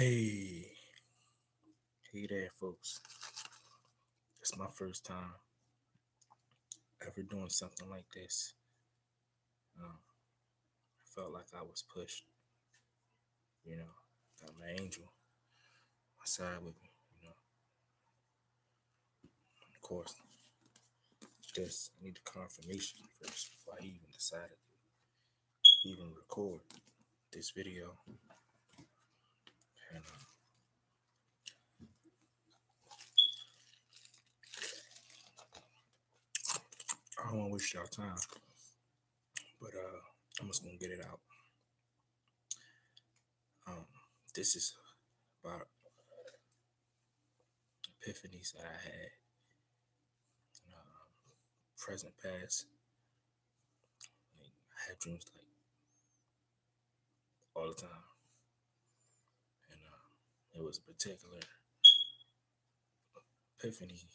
Hey, hey there, folks. It's my first time ever doing something like this. I felt like I was pushed, you know. Got my angel on my side with me, Of course, just I need the confirmation first before I even decided to even record this video. And I don't want to waste y'all time, but I'm just gonna get it out. Um, this is about epiphanies that I had, present, past. Like, I had dreams like all the time, and it was a particular epiphany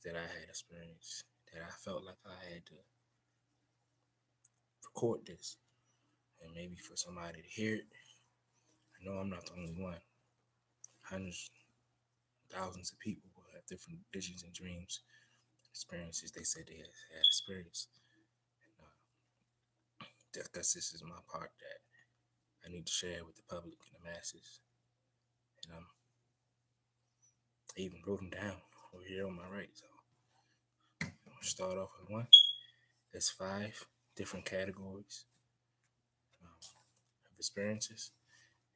that I had experienced that I felt like I had to record this, and maybe for somebody to hear it. I know I'm not the only one. Hundreds, thousands of people will have different visions and dreams, experiences they said they had experienced. And guess this is my part that I need to share with the public and the masses. And I even wrote them down over here on my right. So I'm gonna start off with one. There's 5 different categories of experiences,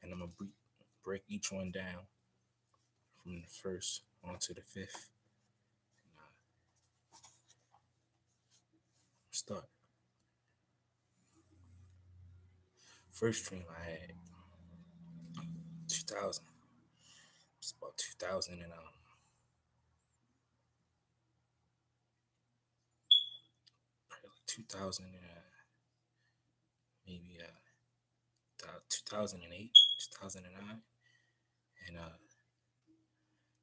and I'm gonna break each one down from the first on to the 5th. And, start. First dream I had, 2000. It's about 2000 and 2000 and maybe 2008, 2009, and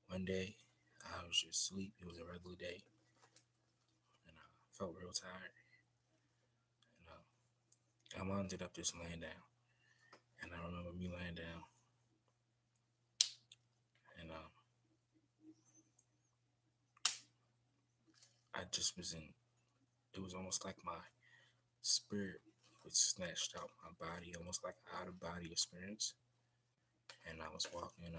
one day I was just asleep. It was a regular day, and I felt real tired, and I ended up just laying down, and I remember me laying down, and I just was in. It was almost like my spirit was snatched out my body, almost like out of body experience, and I was walking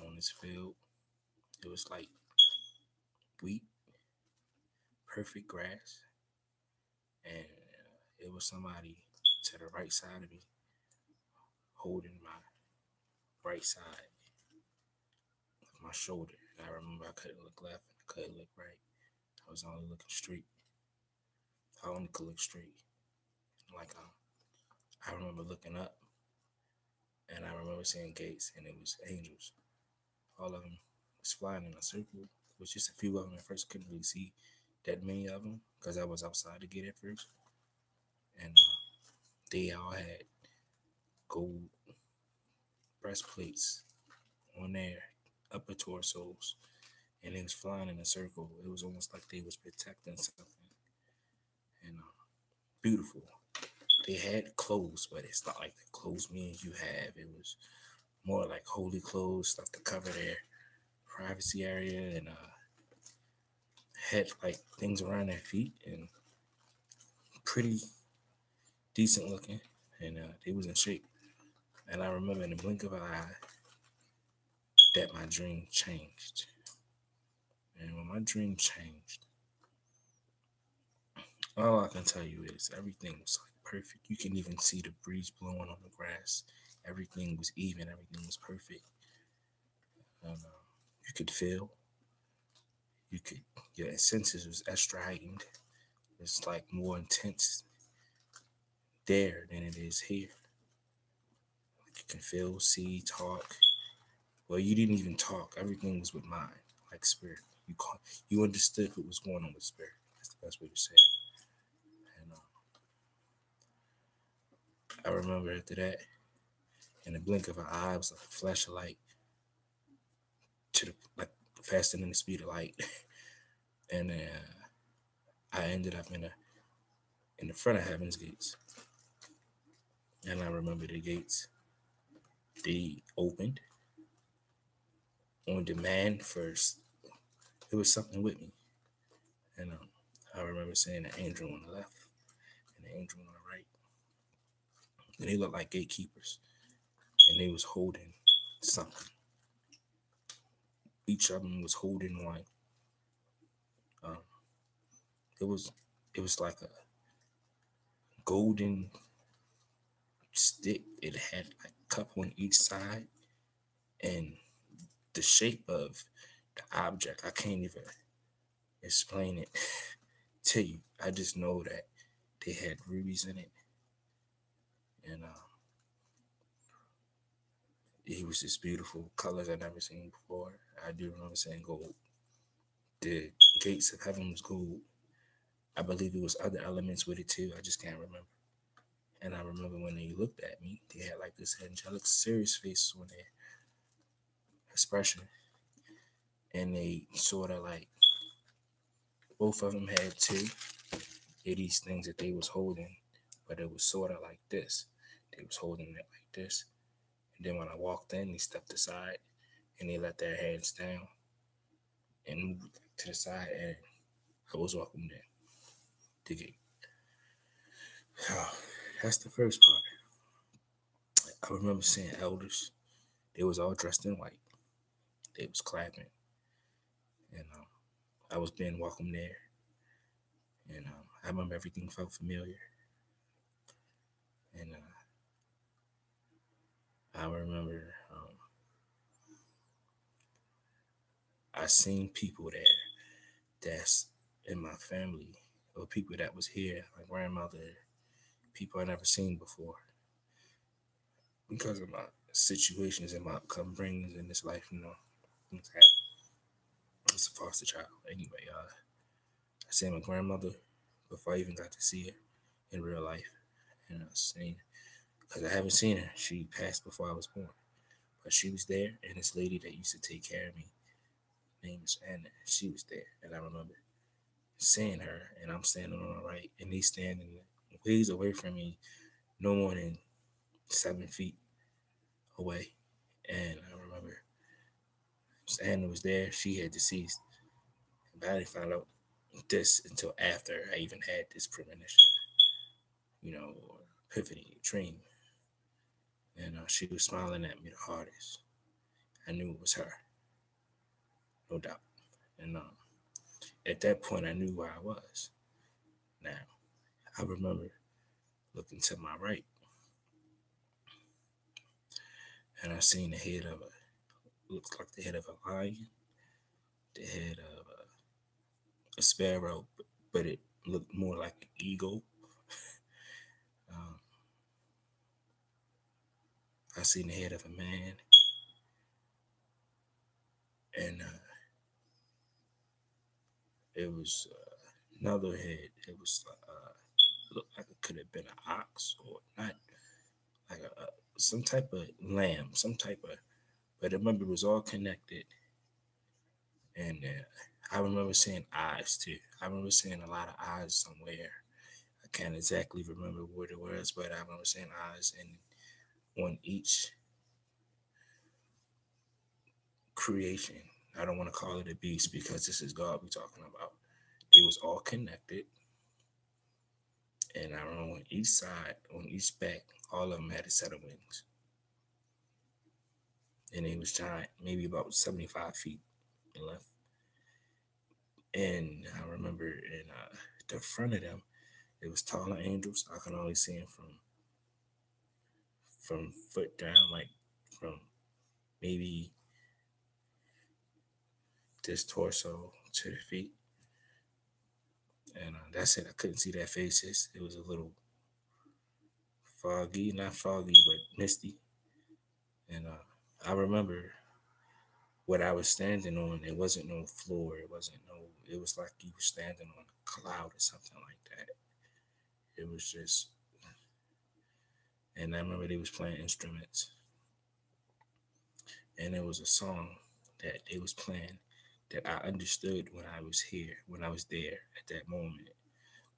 on this field. It was like wheat, perfect grass, and it was somebody to the right side of me holding my right side of my shoulder. And I remember I couldn't look left and I couldn't look right. I was only looking straight. I only could look straight. Like I remember looking up, and I remember seeing gates, and it was angels. All of them was flying in a circle. It was just a few of them at first. Couldn't really see that many of them because I was outside to get at first. And they all had gold breastplates on their upper torsos, and they was flying in a circle. It was almost like they was protecting something. And beautiful. They had clothes, but it's not like the clothes me and you have. It was more like holy clothes, stuff to cover their privacy area, and had like things around their feet, and pretty decent looking, and they was in shape. And I remember in the blink of an eye that my dream changed. And when my dream changed, all I can tell you is everything was like perfect. You can even see the breeze blowing on the grass. Everything was even. Everything was perfect. And, you could feel. You could. Your senses was extra heightened. It's like more intense there than it is here. Like you can feel, see, talk. Well, you didn't even talk. Everything was with mind, like spirit. You understood what was going on with spirit. That's the best way to say it. And I remember after that, in the blink of an eye, it was like a flash of light to the like faster than the speed of light, and I ended up in the front of Heaven's Gates, and I remember the gates. They opened on demand first. It was something with me. And I remember seeing an angel on the left and an angel on the right. And they looked like gatekeepers. And they was holding something. Each of them was holding one. Um, it was it was like a golden stick. It had like a cup on each side, and the shape of the object, I can't even explain it to you. I just know that they had rubies in it, and it was just beautiful colors I'd never seen before. I do remember saying gold. The gates of heaven was gold. I believe it was other elements with it too. I just can't remember. And I remember when they looked at me, they had like this angelic, serious face on their expression, and they sort of like both of them had two of these things that they was holding, but it was sort of like this. They was holding it like this, and then when I walked in, they stepped aside and they let their hands down and moved to the side, and I was welcomed in. Dig it. So that's the first part. I remember seeing elders. They was all dressed in white. They was clapping, and I was being welcomed there, and I remember everything felt familiar, and I remember I seen people there that's in my family or people that was here, my grandmother, people I never seen before because of my situations and my upbringings in this life. Things happen. I was a foster child. Anyway, I seen my grandmother before I even got to see her in real life, and I seen because I haven't seen her. She passed before I was born, but she was there, and this lady that used to take care of me, name is Anna. She was there, and I remember seeing her, and I'm standing on the right, and they standing ways away from me, no more than 7 feet away. And I remember Anna was there. She had deceased, but I didn't find out this until after I even had this premonition, or epiphany, dream. And she was smiling at me the hardest. I knew it was her, no doubt. And at that point, I knew where I was. Now, I remember looking to my right, and I seen the head of looks like the head of a lion, the head of a sparrow, but it looked more like an eagle. Um, I seen the head of a man, and it was another head. It was looked like it could have been an ox or not, like some type of lamb, some type of. But I remember it was all connected, and I remember seeing eyes too. I remember seeing a lot of eyes somewhere. I can't exactly remember what it was, but I remember seeing eyes, and on each creation. I don't want to call it a beast because this is God we're talking about. They was all connected, and I remember on each side, on each back, all of them had a set of wings, and it was giant, maybe about 75 feet in length. And I remember in the front of them, it was taller angels. I can only see them from foot down, like from maybe this torso to the feet. And that's it. I couldn't see their faces. It was a little foggy, not foggy, but misty. And I remember what I was standing on. It wasn't no floor. It wasn't no. It was like you were standing on a cloud or something like that. It was just, and I remember they was playing instruments, and it was a song that they was playing that I understood when I was here, when I was there at that moment.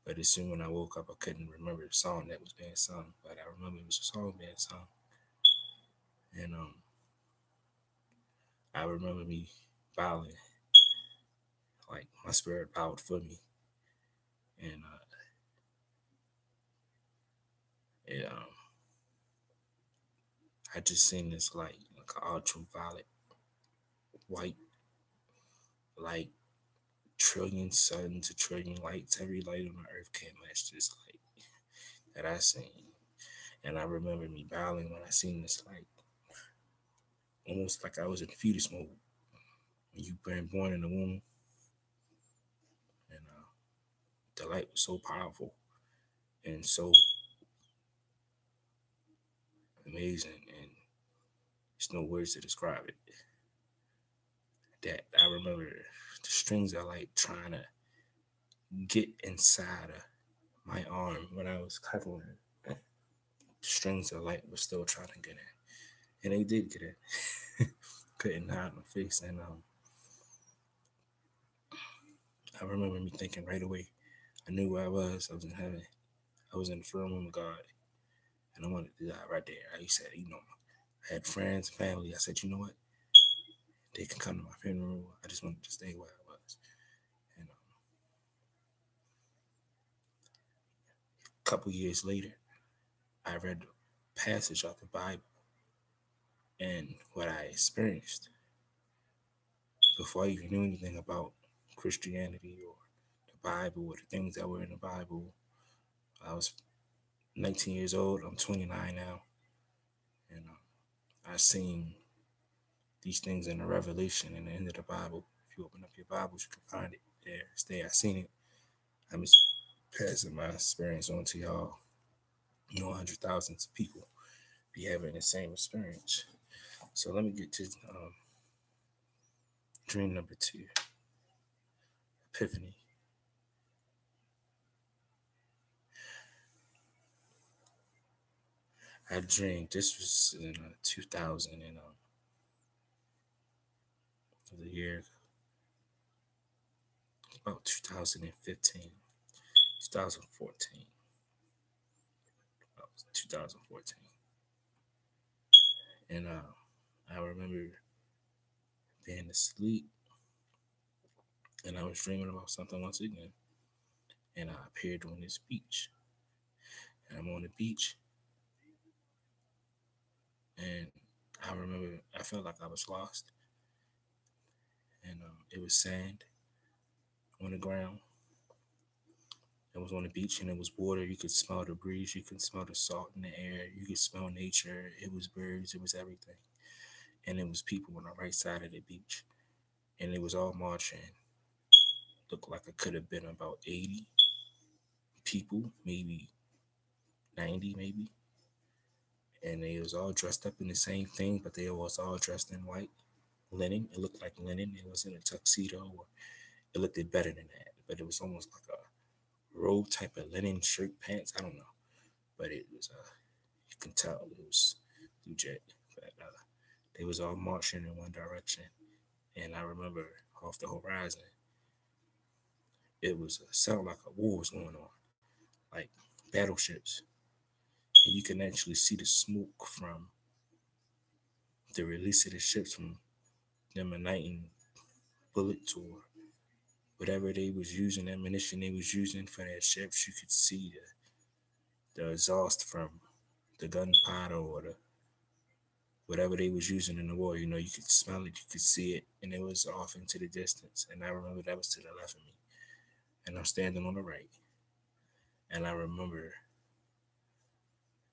But as soon when I woke up, I couldn't remember the song that was being sung. But I remember it was a song being sung, And I remember me bowing, like my spirit bowed for me, and it, I just seen this light, like an ultraviolet white light, trillion suns, a trillion lights. Every light on the earth can't match this light that I seen. And I remember me bowing when I seen this light, almost like I was in fetus mode. When you been born in the womb, and the light was so powerful and so amazing, and there's no words to describe it. That I remember the strings of light trying to get inside of my arm when I was cuddling. The strings of light were still trying to get in, and they did get in. Couldn't hide my face, and I remember me thinking right away. I knew where I was. I was in heaven. I was in the throne room of God, and I wanted to die right there. I said, I had friends, family. I said, you know what? They can come to my funeral. I just wanted to stay where I was. And a couple years later, I read a passage of the Bible, and what I experienced before I even knew anything about Christianity or the Bible or the things that were in the Bible. I was 19 years old. I'm 29 now, and I seen these things in the Revelation and the end of the Bible. If you open up your Bibles, you can find it there. It's there. I seen it. I'm just passing my experience on to y'all. Hundred thousands of people be having the same experience. So let me get to dream number 2, epiphany. I dreamed this was in 2000 and the year about 2015, 2014, about 2014, and I remember being asleep, and I was dreaming about something once again, and I appeared on this beach, and I'm on the beach, and I remember I felt like I was lost, and it was sand on the ground. It was on the beach and it was water. You could smell the breeze. You could smell the salt in the air. You could smell nature. It was birds. It was everything. And it was people on the right side of the beach. And it was all marching. Looked like it could have been about 80 people, maybe 90, maybe. And they was all dressed up in the same thing, but they was all dressed in white linen. It looked like linen. It wasn't a tuxedo. Or it looked better than that. But it was almost like a robe type of linen shirt, pants. I don't know. But it was you can tell it was blue jet. But they was all marching in one direction, and I remember off the horizon, it was a sound like a war was going on, like battleships, and you can actually see the smoke from the release of the ships from them igniting bullets or whatever they was using, ammunition they was using for their ships. You could see the exhaust from the gunpowder or the whatever they was using in the war. You could smell it, you could see it, and it was off into the distance. And I remember that was to the left of me, and I'm standing on the right. And I remember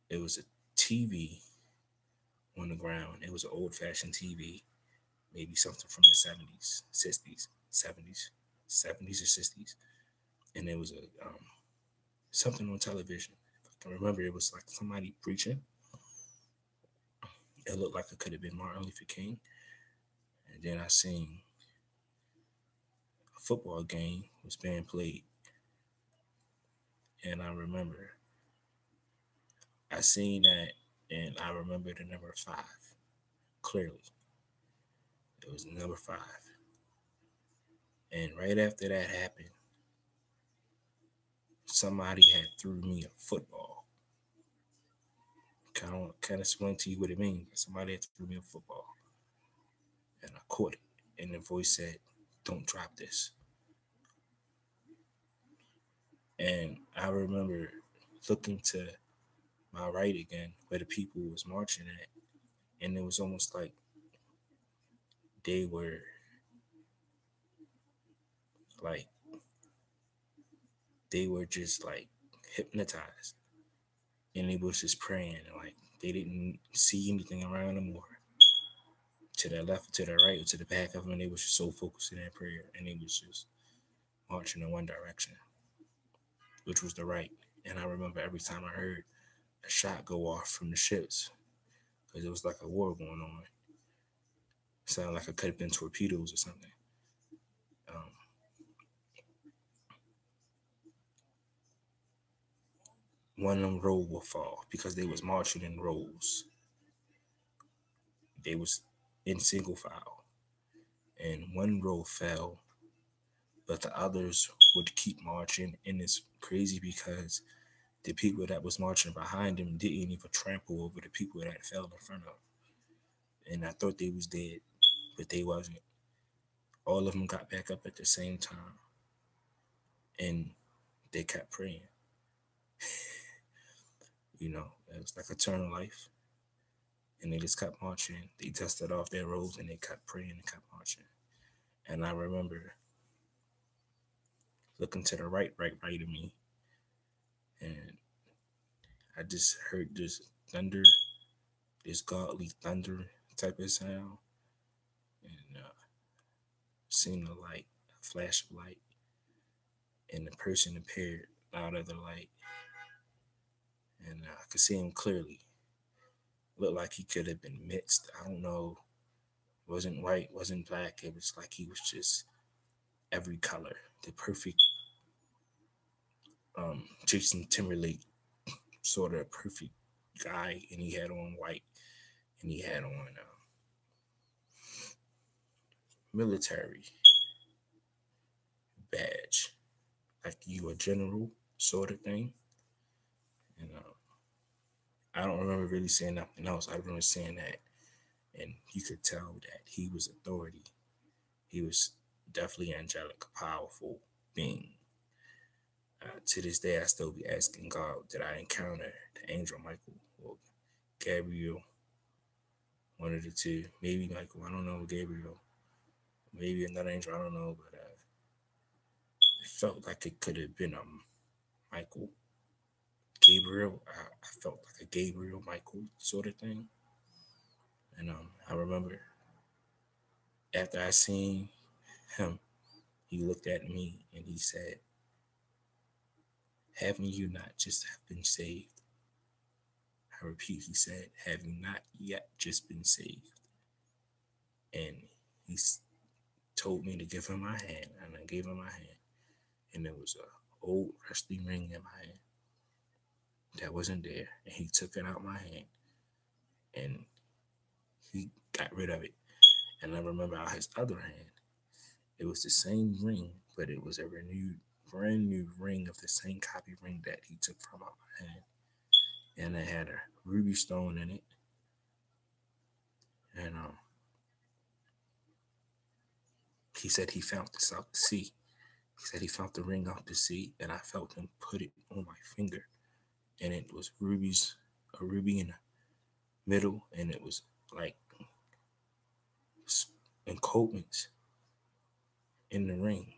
it was a TV on the ground. It was an old-fashioned TV, maybe something from the 70s, 60s, 70s, 70s or 60s, and it was a something on television. If I can remember, it was like somebody preaching. It looked like it could have been Martin Luther King. And then I seen a football game was being played. And I remember I seen that, and I remember the number 5 clearly. It was number 5. And right after that happened, somebody had threw me a football. can't explain to you what it means. Somebody had threw me a football, and I caught it, and the voice said, "Don't drop this." And I remember looking to my right again, where the people was marching at, and it was almost like they were like they were just like hypnotized, and they was just praying, and like they didn't see anything around them or to their left or to their right or to the back of them. They was just so focused in their prayer, and they was just marching in one direction, which was the right. And I remember every time I heard a shot go off from the ships, because it was like a war going on. It sounded like it could have been torpedoes or something. Um, one of them row will fall because they was marching in rows. They was in single file, and one row fell, but the others would keep marching. And it's crazy because the people that was marching behind them didn't even trample over the people that fell in front of them. And I thought they was dead, but they wasn't. All of them got back up at the same time, and they kept praying. It was like eternal life. And they just kept marching. They dusted off their robes and they kept praying and kept marching. And I remember looking to the right of me, and I just heard this thunder, this godly thunder type of sound, and seen a light, a flash of light, and the person appeared out of the light, and I could see him clearly. Looked like he could have been mixed. I don't know. Wasn't white, wasn't black. It was like he was just every color, the perfect Jason Timberlake sort of perfect guy, and he had on white, and he had on military badge, like you a general sort of thing. And I don't remember really saying nothing else. I remember saying that, and you could tell that he was authority. He was definitely angelic, powerful being. To this day, I still be asking God, did I encounter the angel Michael or Gabriel? One of the two, maybe Michael. I don't know, Gabriel. Maybe another angel. I don't know, but it felt like it could have been Michael, Gabriel. I felt like a Gabriel Michael sort of thing. And I remember after I seen him, he looked at me and he said, "Haven't you not just have been saved?" I repeat, he said, "Have you not yet just been saved?" And he told me to give him my hand, and I gave him my hand, and there was a old rusty ring in my hand that wasn't there, and he took it out my hand, and he got rid of it. And I remember out his other hand, it was the same ring, but it was a brand new ring of the same copy ring that he took from out my hand, and it had a ruby stone in it, and he said he found this out the sea. He said he found the ring out the sea, and I felt him put it on my finger, and it was rubies, a ruby in the middle, and it was like encodements in the ring,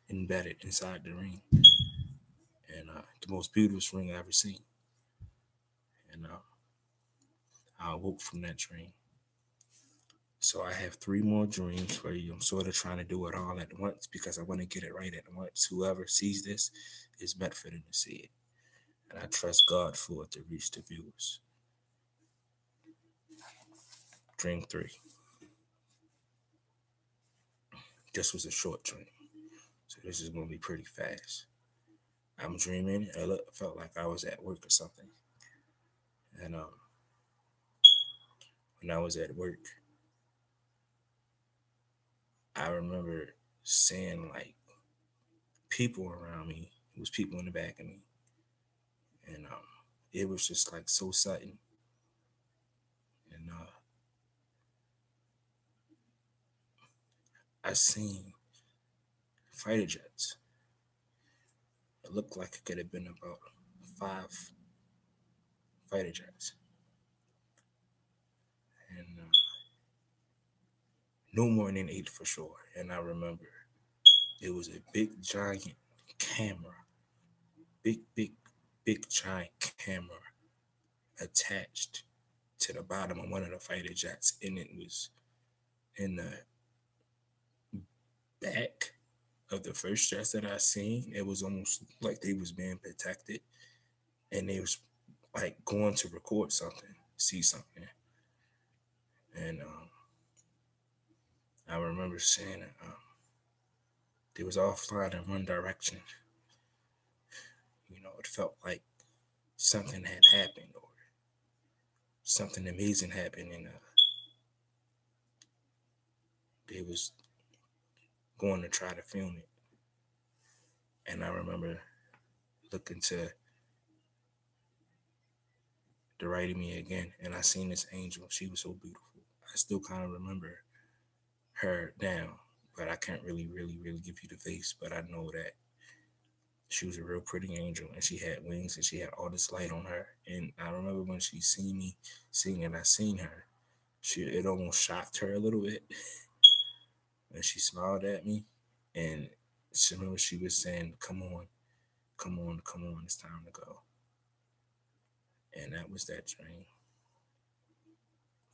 embedded inside the ring, and the most beautiful ring I ever seen. And I awoke from that dream. So I have three more dreams for you. I'm sort of trying to do it all at once because I want to get it right at once. Whoever sees this is meant for them to see it. And I trust God for it to reach the viewers. Dream three. This was a short dream. So this is going to be pretty fast. I'm dreaming. It felt like I was at work or something. And when I was at work, I remember seeing like people around me. It was people in the back of me. And it was just like so sudden. and I seen fighter jets. It looked like it could have been about 5 fighter jets, and no more than 8 for sure. And I remember it was a big giant camera, big big giant camera attached to the bottom of one of the fighter jets, and it was in the back of the first jets that I seen. It was almost like they was being protected, and they was like going to record something, see something, and I remember saying they was all flying in one direction. It felt like something had happened or something amazing happened, and they was going to try to film it. And I remember looking to the right of me again, and I seen this angel. She was so beautiful. I still kind of remember her now, but I can't really give you the face. But I know that she was a real pretty angel, and she had wings, and she had all this light on her. And I remember when she seen me singing, I seen her. It almost shocked her a little bit, and she smiled at me, and she remember she was saying, "Come on, come on, come on, it's time to go." And that was that dream.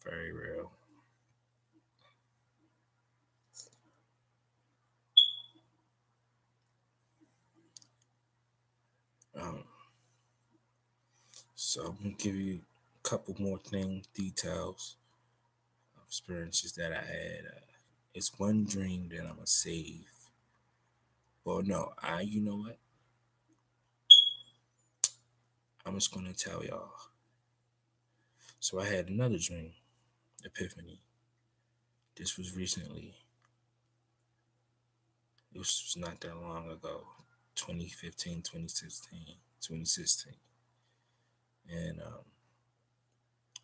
Very real. Um, so I'm gonna give you a couple more details, experiences that I had. It's one dream that I'm gonna save. Well, no, you know what? I'm just gonna tell y'all. So I had another dream, epiphany. This was recently. This was not that long ago, 2015, 2016, 2016. And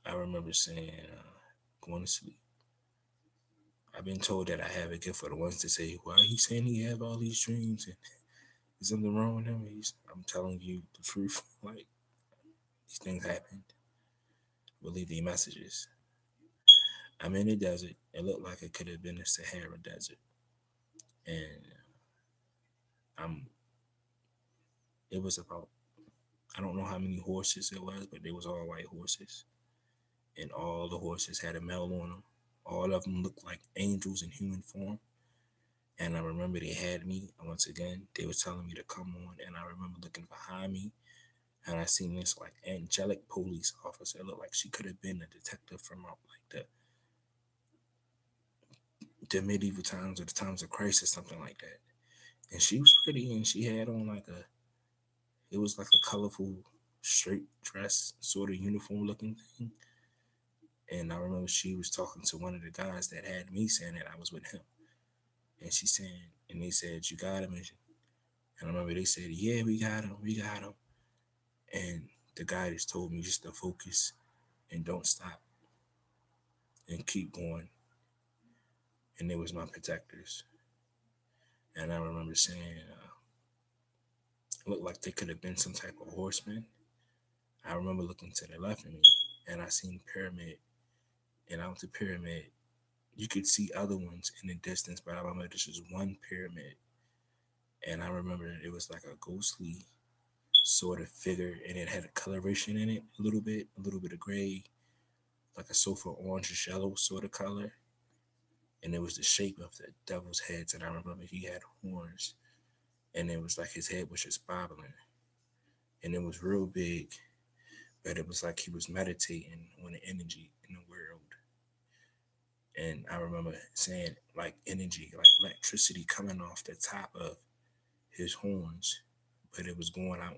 I remember saying, going to sleep. I've been told that I have a gift for the ones to say, why he's saying he have all these dreams and is something wrong with him? I'm telling you the truth. Like, these things happened. Believe the messages. I'm in the desert. It looked like it could have been the Sahara Desert. And I'm it was about, I don't know how many horses it was, but they was all white horses. And all the horses had a male on them. All of them looked like angels in human form. And I remember they had me. Once again, they was telling me to come on. And I remember looking behind me, and I seen this like angelic police officer. It looked like she could have been a detective from like the medieval times or the times of Christ or something like that. And she was pretty, and she had on like it was like a colorful straight dress, sort of uniform looking thing. And I remember she was talking to one of the guys that had me, saying that I was with him. And she said, and they said, "You got him?" And I remember they said, "Yeah, we got him, we got him." And the guy just told me just to focus and don't stop and keep going. And it was my protectors. And I remember saying, it looked like they could have been some type of horseman. I remember looking to the left of me, and I seen pyramid. And out the pyramid, you could see other ones in the distance, but I remember this was one pyramid. And I remember it was like a ghostly sort of figure, and it had a coloration in it, a little bit of gray, like a sulfur orange yellow sort of color. And it was the shape of the devil's heads. And I remember he had horns, and it was like his head was just bobbling, and it was real big, but it was like he was meditating on the energy in the world. And I remember saying like energy, like electricity coming off the top of his horns, but it was going out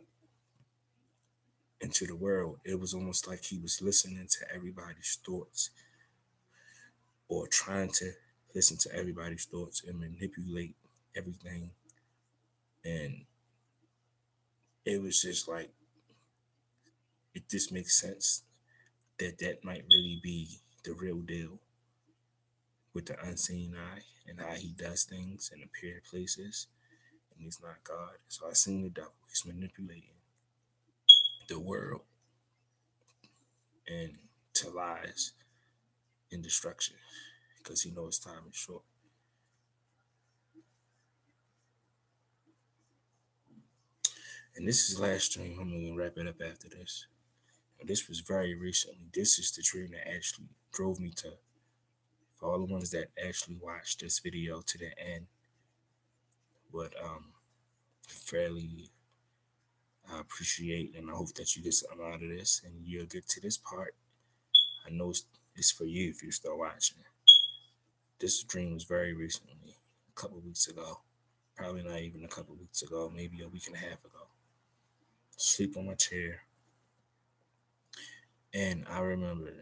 into the world. It was almost like he was listening to everybody's thoughts, or trying to listen to everybody's thoughts and manipulate everything. And it was just like, it just makes sense that that might really be the real deal with the unseen eye and how he does things and appear places, and he's not God. So I seen the devil. He's manipulating the world and to lies and destruction because he knows time is short. And this is the last dream. I'm gonna wrap it up after this. And this was very recently. This is the dream that actually drove me to. For all the ones that actually watched this video to the end, would fairly I appreciate, and I hope that you get something out of this and you'll get to this part. I know it's for you if you're still watching. This dream was very recently, a couple weeks ago. Probably not even a couple weeks ago, maybe a week and a half ago. Sleep on my chair. And I remember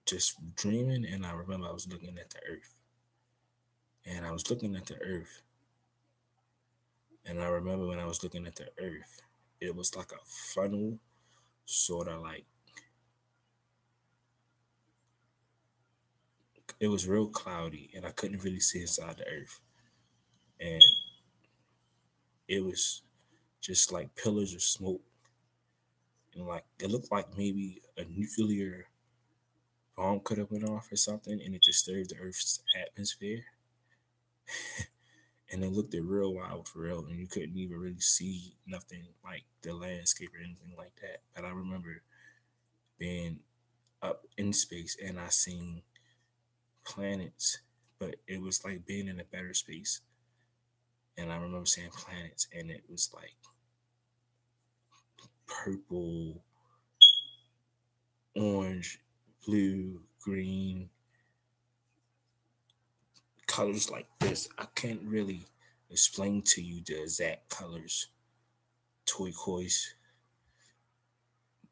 just dreaming, and I remember I was looking at the earth. And I was looking at the earth. And I remember when I was looking at the earth, it was like a funnel, sort of like, it was real cloudy, and I couldn't really see inside the earth. And it was just like pillars of smoke. And like, it looked like maybe a nuclear bomb could have went off or something, and it disturbed the Earth's atmosphere. And it looked real wild for real, and you couldn't even really see nothing like the landscape or anything like that. But I remember being up in space, and I seen planets, but it was like being in a better space. And I remember seeing planets, and it was like purple, orange, blue, green, colors like this. I can't really explain to you the exact colors, turquoise,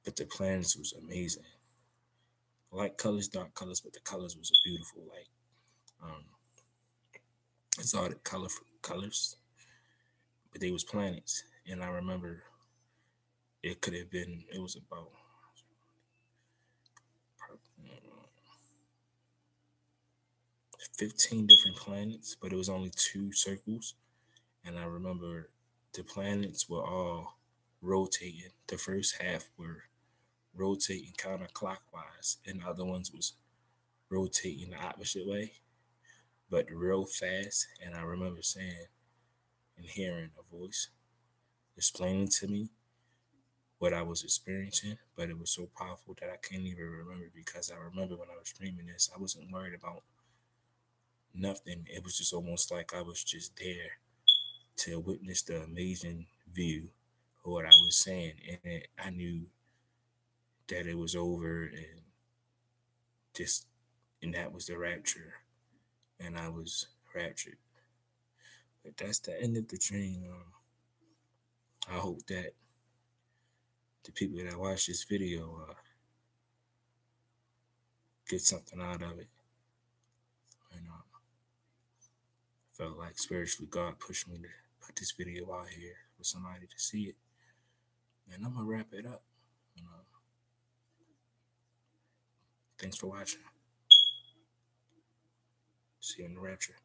but the planets was amazing. Light colors, dark colors, but the colors was beautiful, like um exotic colorful colors. But they was planets, and I remember it was about 15 different planets, but it was only two circles. And I remember the planets were all rotating. The first half were rotating counterclockwise, and the other ones was rotating the opposite way, but real fast. And I remember saying and hearing a voice explaining to me what I was experiencing, but it was so powerful that I can't even remember, because I remember when I was dreaming this, I wasn't worried about nothing. It was just almost like I was just there to witness the amazing view of what I was saying. And I knew that it was over, and just, and that was the rapture, and I was raptured. But that's the end of the dream. I hope that the people that watch this video get something out of it. And felt like spiritually God pushed me to put this video out here for somebody to see it. And I'm gonna wrap it up. Thanks for watching. See you in the rapture.